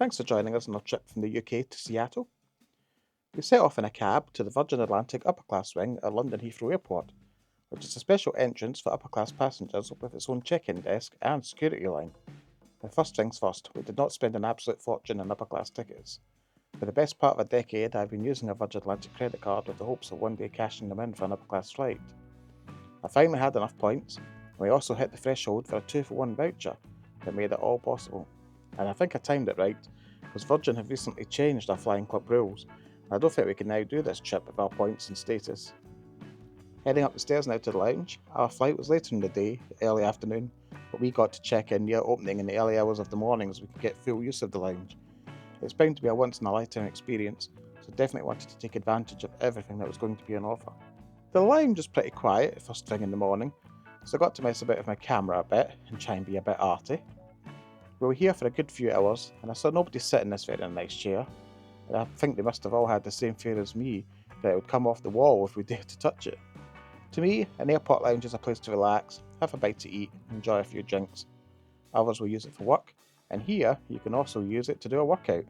Thanks for joining us on our trip from the UK to Seattle. We set off in a cab to the Virgin Atlantic upper class wing at London Heathrow Airport, which is a special entrance for upper class passengers with its own check-in desk and security line. Now, first things first, we did not spend an absolute fortune on upper class tickets. For the best part of a decade, I've been using a Virgin Atlantic credit card with the hopes of one day cashing them in for an upper class flight. I finally had enough points, and we also hit the threshold for a 2-for-1 voucher that made it all possible. And I think I timed it right, because Virgin have recently changed our flying club rules, and I don't think we can now do this trip with our points and status. Heading up the stairs now to the lounge, our flight was later in the day, early afternoon, but we got to check in near opening in the early hours of the morning so we could get full use of the lounge. It's bound to be a once-in-a-lifetime experience, so definitely wanted to take advantage of everything that was going to be on offer. The lounge was pretty quiet first thing in the morning, so I got to mess about with my camera a bit and try and be a bit arty. We were here for a good few hours, and I saw nobody sit in this very nice chair. And I think they must have all had the same fear as me, that it would come off the wall if we dared to touch it. To me, an airport lounge is a place to relax, have a bite to eat, and enjoy a few drinks. Others will use it for work, and here you can also use it to do a workout.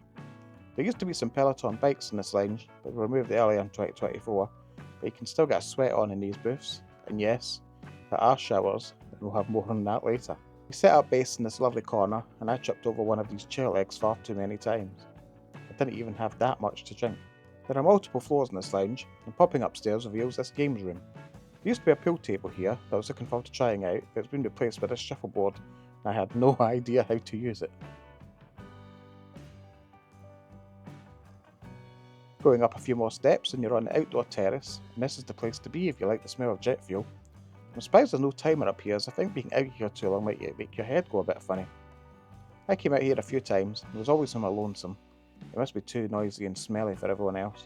There used to be some Peloton bikes in this lounge, but we removed it earlier in 2024, but you can still get a sweat on in these booths, and yes, there are showers, and we'll have more on that later. We set up base in this lovely corner, and I tripped over one of these chair legs far too many times. I didn't even have that much to drink. There are multiple floors in this lounge, and popping upstairs reveals this games room. There used to be a pool table here that I was looking forward to trying out, but it's been replaced with a shuffleboard, and I had no idea how to use it. Going up a few more steps and you're on the outdoor terrace, and this is the place to be if you like the smell of jet fuel. I'm surprised there's no timer up here, as I think being out here too long might make your head go a bit funny. I came out here a few times, and it was always somewhere lonesome. It must be too noisy and smelly for everyone else.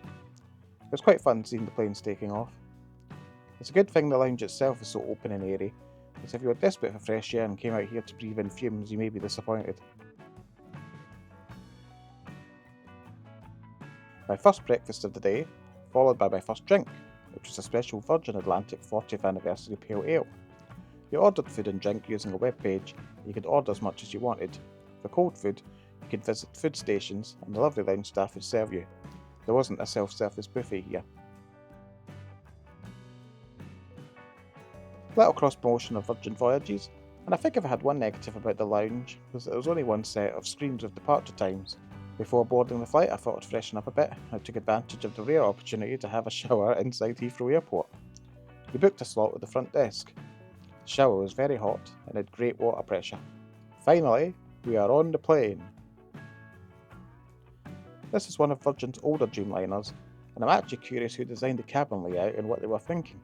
It was quite fun seeing the planes taking off. It's a good thing the lounge itself is so open and airy, because if you were desperate for fresh air and came out here to breathe in fumes, you may be disappointed. My first breakfast of the day, followed by my first drink, which was a special Virgin Atlantic 40th anniversary pale ale. You ordered food and drink using a web page, and you could order as much as you wanted. For cold food, you could visit food stations, and the lovely lounge staff would serve you. There wasn't a self-service buffet here. Little cross-promotion of Virgin Voyages, and I think if I had one negative about the lounge, was that there was only one set of screens with departure times. Before boarding the flight, I thought I'd freshen up a bit. I took advantage of the rare opportunity to have a shower inside Heathrow Airport. We booked a slot with the front desk. The shower was very hot and had great water pressure. Finally, we are on the plane. This is one of Virgin's older Dreamliners, and I'm actually curious who designed the cabin layout and what they were thinking.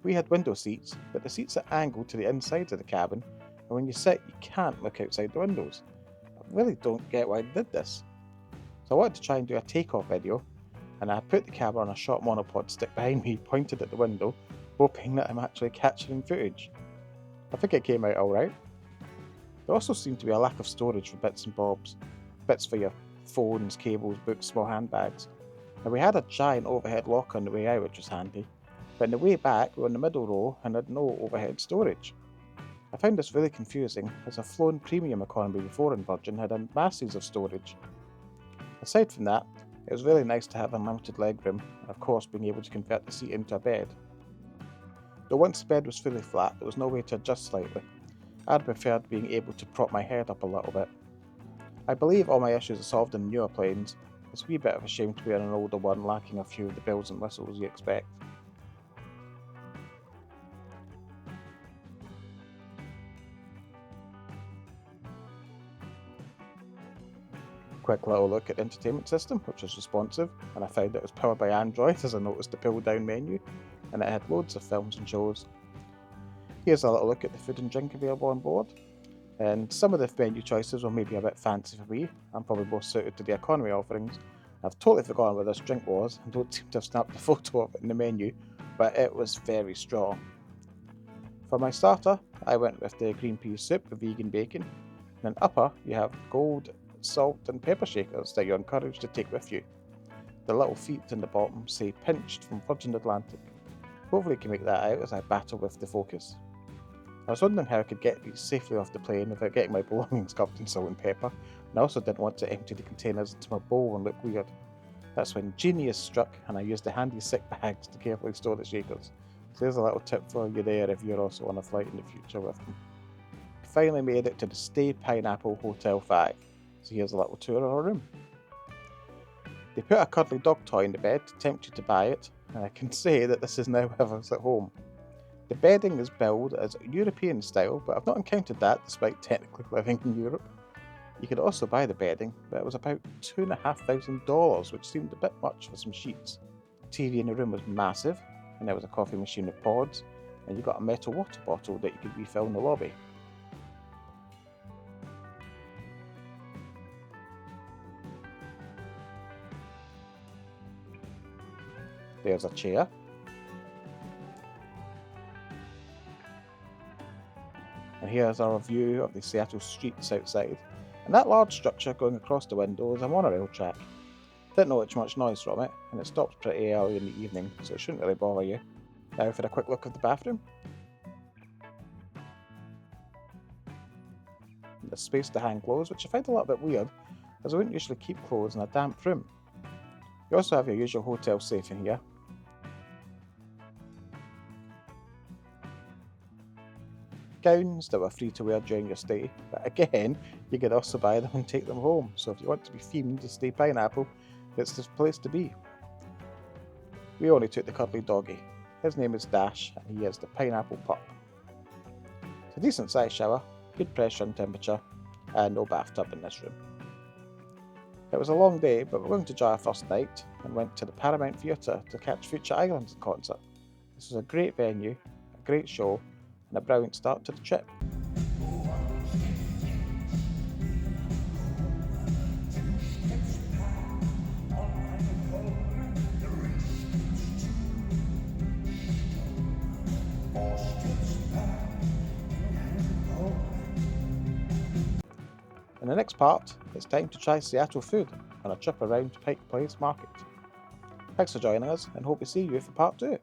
We had window seats, but the seats are angled to the insides of the cabin, and when you sit, you can't look outside the windows. I really don't get why they did this. So I wanted to try and do a takeoff video, and I put the camera on a short monopod stick behind me, pointed at the window, hoping that I'm actually capturing footage. I think it came out alright. There also seemed to be a lack of storage for bits and bobs. Bits for your phones, cables, books, small handbags. Now we had a giant overhead locker on the way out, which was handy, but on the way back we were in the middle row and had no overhead storage. I found this really confusing, as I've flown premium economy before in Virgin had masses of storage. Aside from that, it was really nice to have unlimited legroom, and of course being able to convert the seat into a bed. Though once the bed was fully flat, there was no way to adjust slightly. I'd preferred being able to prop my head up a little bit. I believe all my issues are solved in newer planes. It's a wee bit of a shame to be on an older one lacking a few of the bells and whistles you expect. Quick little look at the entertainment system, which was responsive, and I found it was powered by Android as I noticed the pull down menu, and it had loads of films and shows. Here's a little look at the food and drink available on board, and some of the menu choices were maybe a bit fancy for me. I'm probably more suited to the economy offerings. I've totally forgotten what this drink was and don't seem to have snapped a photo of it in the menu, but it was very strong. For my starter, I went with the green pea soup with vegan bacon, and then upper you have gold salt and pepper shakers that you're encouraged to take with you. The little feet in the bottom say pinched from Virgin Atlantic. Hopefully you can make that out as I battle with the focus. I was wondering how I could get these safely off the plane without getting my belongings covered in salt and pepper, and I also didn't want to empty the containers into my bowl and look weird. That's when genius struck, and I used the handy sick bags to carefully store the shakers. So there's a little tip for you there if you're also on a flight in the future with them. Finally made it to the StayPineapple Hotel 5. So here's a little tour of our room. They put a cuddly dog toy in the bed to tempt you to buy it, and I can say that this is now ours at home. The bedding is billed as European style, but I've not encountered that despite technically living in Europe. You could also buy the bedding, but it was about $2,500, which seemed a bit much for some sheets. The TV in the room was massive, and there was a coffee machine with pods, and you got a metal water bottle that you could refill in the lobby. There's a chair. And here's our view of the Seattle streets outside. And that large structure going across the window is a monorail track. Didn't notice much noise from it, and it stops pretty early in the evening, so it shouldn't really bother you. Now for a quick look at the bathroom. There's space to hang clothes, which I find a little bit weird, as I wouldn't usually keep clothes in a damp room. You also have your usual hotel safe in here. Gowns that were free to wear during your stay, but again, you could also buy them and take them home, so if you want to be themed to StayPineapple, it's the place to be. We only took the cuddly doggy. His name is Dash, and he is the pineapple pup. It's a decent sized shower, good pressure and temperature, and no bathtub in this room. It was a long day, but we're going to enjoy our first night and went to the Paramount Theatre to catch Future Islands concert. This was a great venue, a great show, and a brilliant start to the trip. In the next part, it's time to try Seattle food on a trip around Pike Place market. Thanks for joining us, and hope to see you for part 2.